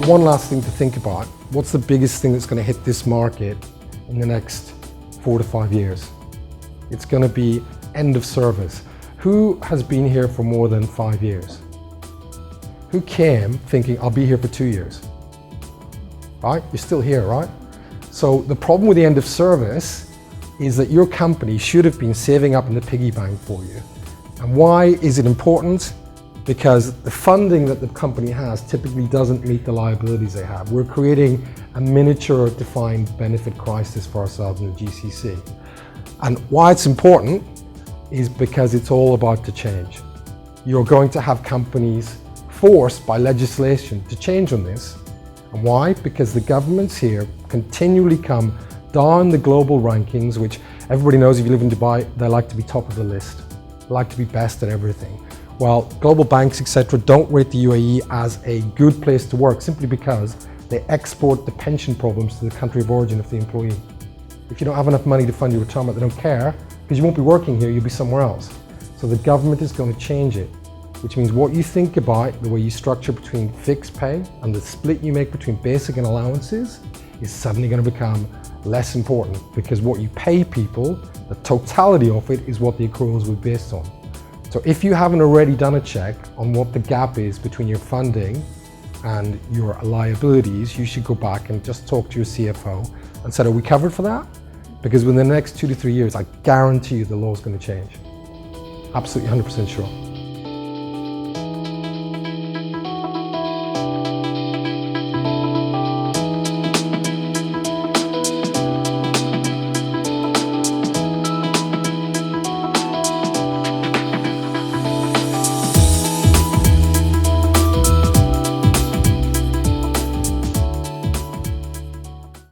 One last thing to think about. What's the biggest thing that's going to hit this market in the next 4 to 5 years? It's going to be end of service. Who has been here for more than 5 years? Who came thinking, I'll be here for 2 years? Right? You're still here, right? So the problem with the end of service is that your company should have been saving up in the piggy bank for you. And why is it important? Because the funding that the company has typically doesn't meet the liabilities they have. We're creating a miniature defined benefit crisis for ourselves in the GCC. And why it's important is because it's all about to change. You're going to have companies forced by legislation to change on this. And why? Because the governments here continually come down the global rankings, which everybody knows if you live in Dubai, they like to be top of the list. They like to be best at everything. Well, global banks, etc., don't rate the UAE as a good place to work simply because they export the pension problems to the country of origin of the employee. If you don't have enough money to fund your retirement, they don't care because you won't be working here, you'll be somewhere else. So the government is going to change it, which means what you think about, the way you structure between fixed pay and the split you make between basic and allowances is suddenly going to become less important because what you pay people, the totality of it is what the accruals will be based on. So if you haven't already done a check on what the gap is between your funding and your liabilities, you should go back and just talk to your CFO and say, are we covered for that? Because within the next 2 to 3 years, I guarantee you the law is going to change. Absolutely 100% sure.